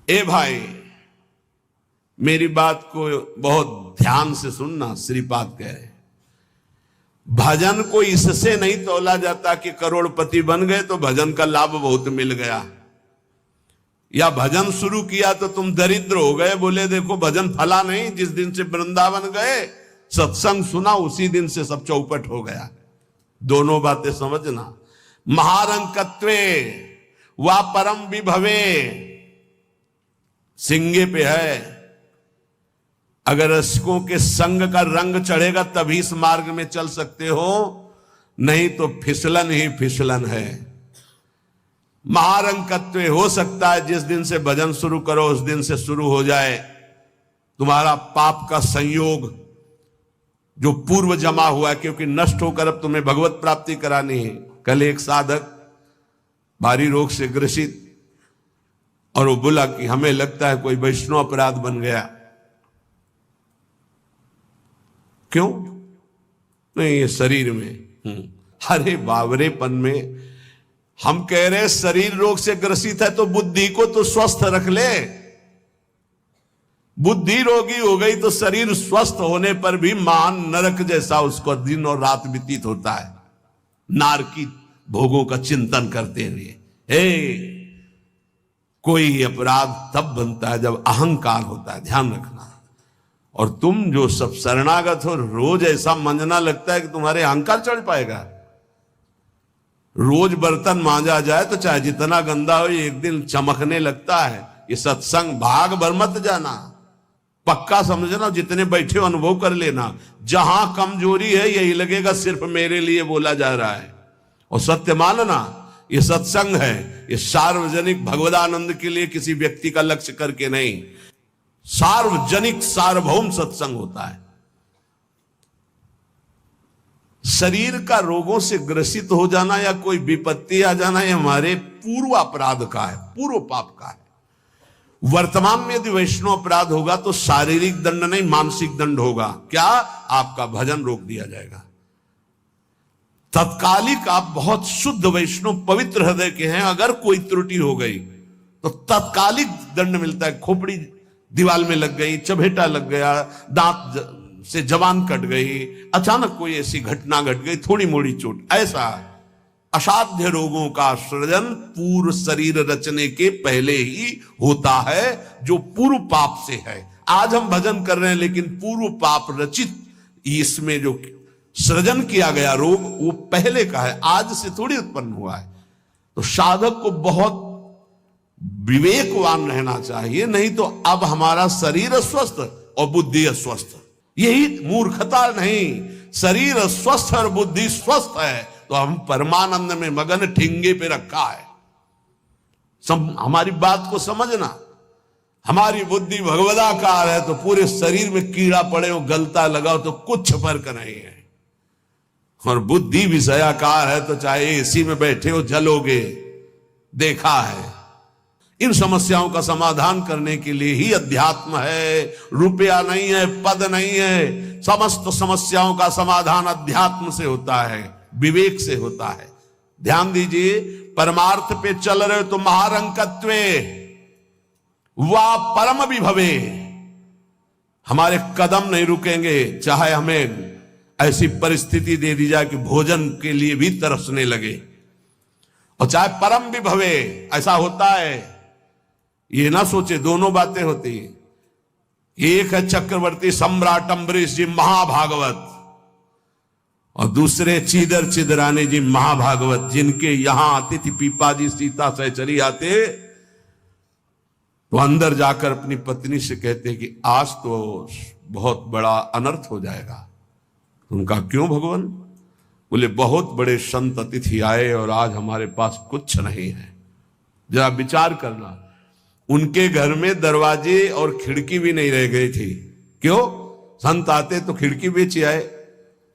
ए भाई, मेरी बात को बहुत ध्यान से सुनना। श्रीपाद कह रहे, भजन को इससे नहीं तोला जाता कि करोड़पति बन गए तो भजन का लाभ बहुत मिल गया, या भजन शुरू किया तो तुम दरिद्र हो गए। बोले देखो भजन फला नहीं, जिस दिन से वृंदावन गए सत्संग सुना उसी दिन से सब चौपट हो गया। दोनों बातें समझना। महारंकत्वे वा परम विभवे सिंगे पे है। अगर रसिकों के संग का रंग चढ़ेगा तभी इस मार्ग में चल सकते हो, नहीं तो फिसलन ही फिसलन है। महारंकत्व हो सकता है जिस दिन से भजन शुरू करो उस दिन से शुरू हो जाए तुम्हारा पाप का संयोग जो पूर्व जमा हुआ है, क्योंकि नष्ट होकर अब तुम्हें भगवत प्राप्ति करानी है। कल एक साधक भारी रोग से ग्रसित, और वो बोला कि हमें लगता है कोई वैष्णव अपराध बन गया। क्यों? नहीं, ये शरीर में। अरे बावरेपन में हम कह रहे शरीर रोग से ग्रसित है तो बुद्धि को तो स्वस्थ रख ले। बुद्धि रोगी हो गई तो शरीर स्वस्थ होने पर भी महान नरक जैसा उसको दिन और रात व्यतीत होता है, नारकी भोगों का चिंतन करते हुए। कोई अपराध तब बनता है जब अहंकार होता है, ध्यान रखना। और तुम जो सब शरणागत हो, रोज ऐसा मंजना लगता है कि तुम्हारे अहंकार चढ़ पाएगा। रोज बर्तन मांजा जाए तो चाहे जितना गंदा हो एक दिन चमकने लगता है। ये सत्संग भाग भर मत जाना, पक्का समझना। जितने बैठे हो अनुभव कर लेना, जहां कमजोरी है यही लगेगा सिर्फ मेरे लिए बोला जा रहा है। और सत्य मानना, ये सत्संग है, ये सार्वजनिक भगवदानंद के लिए किसी व्यक्ति का लक्ष्य करके नहीं, सार्वजनिक सार्वभौम सत्संग होता है। शरीर का रोगों से ग्रसित हो जाना या कोई विपत्ति आ जाना ये हमारे पूर्व अपराध का है, पूर्व पाप का है। वर्तमान में यदि वैष्णव अपराध होगा तो शारीरिक दंड नहीं मानसिक दंड होगा। क्या? आपका भजन रोक दिया जाएगा। तत्कालिक आप बहुत शुद्ध वैष्णव पवित्र हृदय के हैं, अगर कोई त्रुटि हो गई तो तत्कालिक दंड मिलता है। खोपड़ी दीवाल में लग गई, चबेटा लग गया, दांत से जबान कट गई, अचानक कोई ऐसी घटना घट गई, थोड़ी मोड़ी चोट, ऐसा असाध्य रोगों का सृजन पूर्व शरीर रचने के पहले ही होता है, जो पूर्व पाप से है। आज हम भजन कर रहे हैं लेकिन पूर्व पाप रचित इसमें जो सृजन किया गया रोग वो पहले का है, आज से थोड़ी उत्पन्न हुआ है। तो साधक को बहुत विवेकवान रहना चाहिए, नहीं तो अब हमारा शरीर अस्वस्थ और बुद्धि अस्वस्थ। यही मूर्खता नहीं। शरीर स्वस्थ और बुद्धि स्वस्थ है तो हम परमानंद में मगन ठिंगे पे रखा है। हमारी बात को समझना। हमारी बुद्धि भगवदाकार है तो पूरे शरीर में कीड़ा पड़े हो, गलता लगाओ तो कुछ फर्क नहीं है। और बुद्धि विषयाकार है तो चाहे एसी में बैठे हो जलोगे, देखा है। इन समस्याओं का समाधान करने के लिए ही अध्यात्म है, रुपया नहीं है, पद नहीं है। समस्त समस्याओं का समाधान अध्यात्म से होता है, विवेक से होता है। ध्यान दीजिए, परमार्थ पे चल रहे हो तो महारंकत्वे वा परम विभवे, हमारे कदम नहीं रुकेंगे। चाहे हमें ऐसी परिस्थिति दे दी जाए कि भोजन के लिए भी तरसने लगे, और चाहे परम विभवे, ऐसा होता है। ये ना सोचे दोनों बातें होती हैं। एक है चक्रवर्ती सम्राट अम्बरीश जी महाभागवत, और दूसरे चीदर चिदरानी जी महाभागवत, जिनके यहां आती थी पीपाजी सीता सहचरी आते तो अंदर जाकर अपनी पत्नी से कहते कि आज तो बहुत बड़ा अनर्थ हो जाएगा। उनका क्यों भगवान? बोले बहुत बड़े संत अतिथि आए और आज हमारे पास कुछ नहीं है। जरा विचार करना, उनके घर में दरवाजे और खिड़की भी नहीं रह गई थी। क्यों? संत आते तो खिड़की बेचे आए,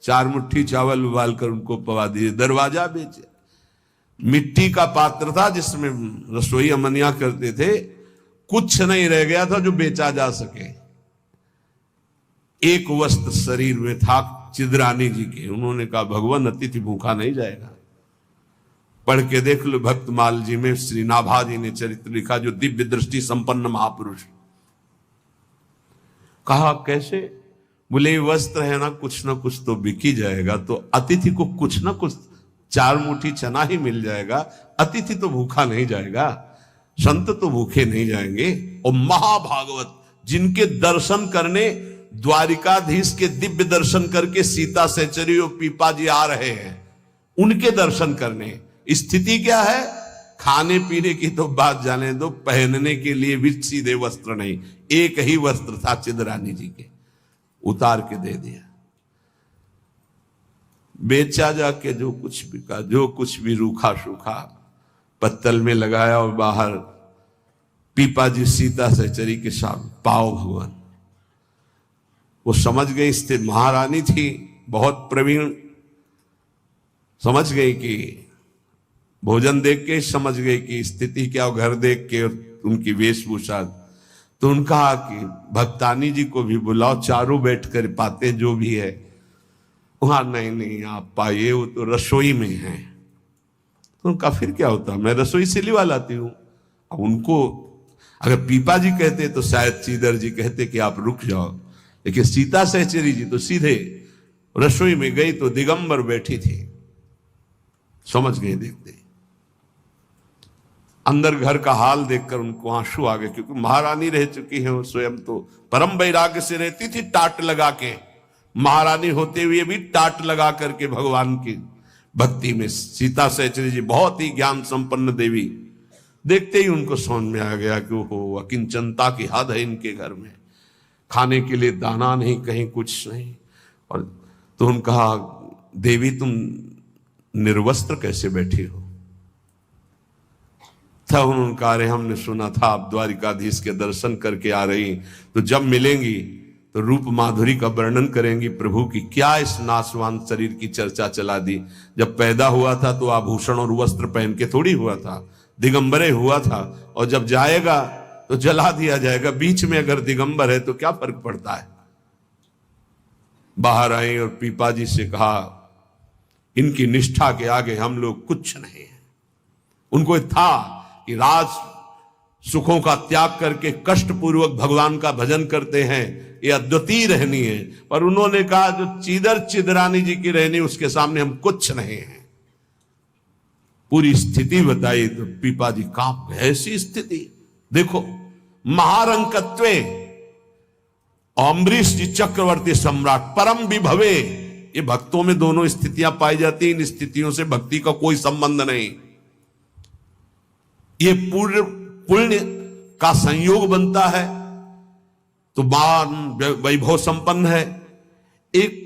4 मुट्ठी चावल उबाल कर उनको पवा दिए, दरवाजा बेचे। मिट्टी का पात्र था जिसमें रसोई अमनिया करते थे, कुछ नहीं रह गया था जो बेचा जा सके। एक वस्त्र शरीर में था चिदरानी जी के। उन्होंने कहा भगवान अतिथि भूखा नहीं जाएगा। पढ़ के देख लो भक्तमाल जी में श्री नाभा जी ने चरित्र लिखा, जो दिव्य दृष्टि संपन्न महापुरुष। कहा कैसे? बोले वस्त्र है ना कुछ तो बिक ही जाएगा, तो अतिथि को कुछ ना कुछ 4 मुट्ठी चना ही मिल जाएगा, अतिथि तो भूखा नहीं जाएगा, संत तो भूखे नहीं जाएंगे। और महाभागवत जिनके दर्शन करने द्वारिकाधीश के दिव्य दर्शन करके सीता सहचरी और पीपा जी आ रहे हैं, उनके दर्शन करने। स्थिति क्या है? खाने पीने की तो बात जाने दो, पहनने के लिए भी सीधे वस्त्र नहीं, एक ही वस्त्र था चिदरानी जी के, उतार के दे दिया, बेचा जाके जो कुछ बिका, जो कुछ भी रूखा सूखा पत्तल में लगाया और बाहर पीपा जी सीता सहचरी के साथ पाओ भगवान। वो समझ गई, स्थित महारानी थी बहुत प्रवीण, समझ गई कि भोजन देख के समझ गई कि स्थिति क्या, घर देख के उनकी वेशभूषा। तो उनका कि भक्तानी जी को भी बुलाओ, चारों बैठ कर पाते जो भी है। वहां नहीं आप पाइए, वो तो रसोई में है। तो उनका फिर क्या होता, मैं रसोई से लिवा लाती हूं। अब उनको अगर पीपा जी कहते तो शायद श्रीधर जी कहते कि आप रुक जाओ, लेकिन सीता सहचरी जी तो सीधे रसोई में गई तो दिगंबर बैठी थी, समझ गए देखते। अंदर घर का हाल देखकर उनको आंसू आ गए, क्योंकि महारानी रह चुकी है, वो स्वयं तो परम वैराग्य से रहती थी, टाट लगा के। महारानी होते हुए भी टाट लगा करके भगवान की भक्ति में सीता सहचरी जी बहुत ही ज्ञान संपन्न देवी। देखते ही उनको समझ में आ गया कि वो अकिंचनता की हद है इनके घर में, खाने के लिए दाना नहीं, कहीं कुछ नहीं। और तो उन्होंने कहा, देवी तुम निर्वस्त्र कैसे बैठी हो? था उन्होंने कहा, अरे हमने सुना था आप द्वारिकाधीश के दर्शन करके आ रही, तो जब मिलेंगी तो रूप माधुरी का वर्णन करेंगी प्रभु की। क्या इस नाशवान शरीर की चर्चा चला दी? जब पैदा हुआ था तो आभूषण और वस्त्र पहन के थोड़ी हुआ था, दिगंबरे हुआ था, और जब जाएगा तो जला दिया जाएगा। बीच में अगर दिगंबर है तो क्या फर्क पड़ता है? बाहर आई और पीपा जी से कहा, इनकी निष्ठा के आगे हम लोग कुछ नहीं है। उनको था कि राज सुखों का त्याग करके कष्ट पूर्वक भगवान का भजन करते हैं, ये अद्वितीय रहनी है। पर उन्होंने कहा जो चिदरानी जी की रहनी, उसके सामने हम कुछ नहीं है। पूरी स्थिति बताई तो पीपा जी कांप गए। ऐसी स्थिति देखो, महारंकत्वे अम्बरीश जी चक्रवर्ती सम्राट परम विभवे, ये भक्तों में दोनों स्थितियां पाई जाती। इन स्थितियों से भक्ति का कोई संबंध नहीं, ये पूर्ण पुण्य का संयोग बनता है तो मान वैभव संपन्न है। एक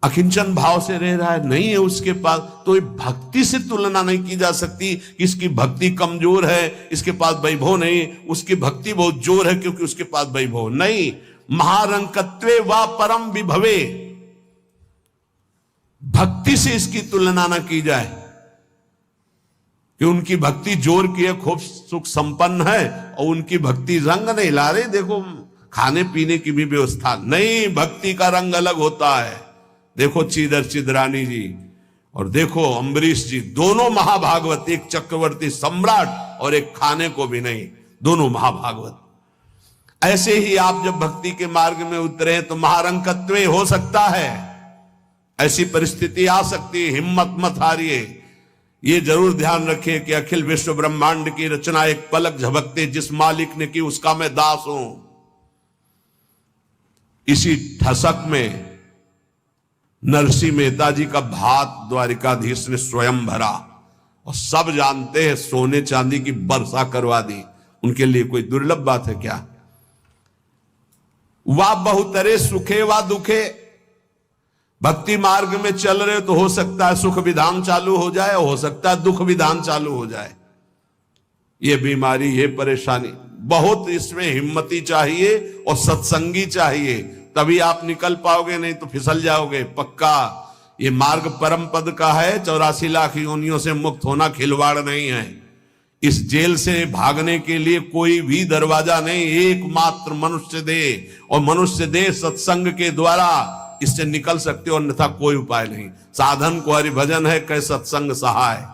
अकिंचन भाव से रह रहा है, नहीं है उसके पास, तो ये भक्ति से तुलना नहीं की जा सकती कि इसकी भक्ति कमजोर है, इसके पास वैभव नहीं, उसकी भक्ति बहुत जोर है क्योंकि उसके पास वैभव नहीं। महारंकत्वे वा परम विभवे, भक्ति से इसकी तुलना ना की जाए कि उनकी भक्ति जोर की है, खूब सुख संपन्न है, और उनकी भक्ति रंग नहीं ला रही। देखो खाने पीने की भी व्यवस्था नहीं, भक्ति का रंग अलग होता है। देखो चिदरानी जी और देखो अम्बरीश जी, दोनों महाभागवत, एक चक्रवर्ती सम्राट और एक खाने को भी नहीं, दोनों महाभागवत। ऐसे ही आप जब भक्ति के मार्ग में उतरे तो महारंकत्वे हो सकता है, ऐसी परिस्थिति आ सकती है, हिम्मत मत हारिए। ये जरूर ध्यान रखिए कि अखिल विश्व ब्रह्मांड की रचना एक पलक झपकते जिस मालिक ने की उसका मैं दास हूं। इसी ठसक में नरसिंह मेहता जी का भात द्वारिकाधीश ने स्वयं भरा, और सब जानते हैं सोने चांदी की वर्षा करवा दी। उनके लिए कोई दुर्लभ बात है क्या? वाह बहुतरे सुखे वा दुखे, भक्ति मार्ग में चल रहे तो हो सकता है सुख विधान चालू हो जाए, हो सकता है दुख विधान चालू हो जाए। ये बीमारी, ये परेशानी, बहुत इसमें हिम्मती चाहिए और सत्संगी चाहिए, तभी आप निकल पाओगे, नहीं तो फिसल जाओगे पक्का। ये मार्ग परम पद का है, 84 लाख योनियों से मुक्त होना खिलवाड़ नहीं है। इस जेल से भागने के लिए कोई भी दरवाजा नहीं, एकमात्र मनुष्य दे, और मनुष्य दे सत्संग के द्वारा इससे निकल सकते हो, अन्यथा कोई उपाय नहीं। साधन को हरि भजन है, कै सत्संग सहाय।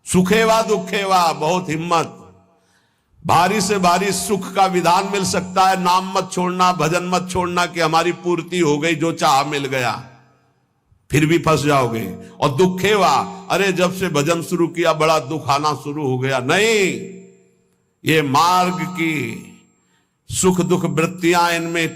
सुखेवा दुखेवा, बहुत हिम्मत। भारी से भारी सुख का विधान मिल सकता है, नाम मत छोड़ना, भजन मत छोड़ना कि हमारी पूर्ति हो गई, जो चाह मिल गया, फिर भी फंस जाओगे। और दुखेवा, अरे जब से भजन शुरू किया बड़ा दुख आना शुरू हो गया। नहीं, ये मार्ग की सुख दुख वृत्तियां, इनमें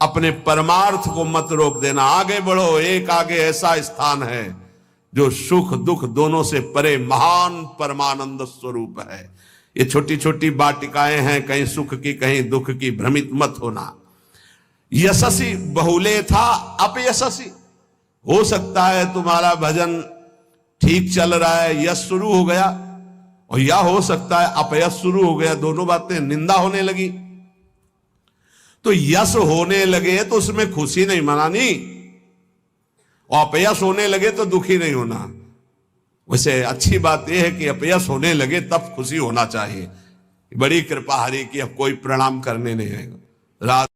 अपने परमार्थ को मत रोक देना, आगे बढ़ो। एक आगे ऐसा स्थान है जो सुख दुख दोनों से परे महान परमानंद स्वरूप है। ये छोटी छोटी वाटिकाएं हैं, कहीं सुख की कहीं दुख की, भ्रमित मत होना। यशस्वी बहुले था अपयशस्वी, हो सकता है तुम्हारा भजन ठीक चल रहा है, यश शुरू हो गया, और या हो सकता है अपयश शुरू हो गया, दोनों बातें, निंदा होने लगी। तो यश होने लगे तो उसमें खुशी नहीं मनानी, और अपयश होने लगे तो दुखी नहीं होना। वैसे अच्छी बात यह है कि अपयश होने लगे तब खुशी होना चाहिए। बड़ी कृपा हरि की, अब कोई प्रणाम करने नहीं आएगा। रात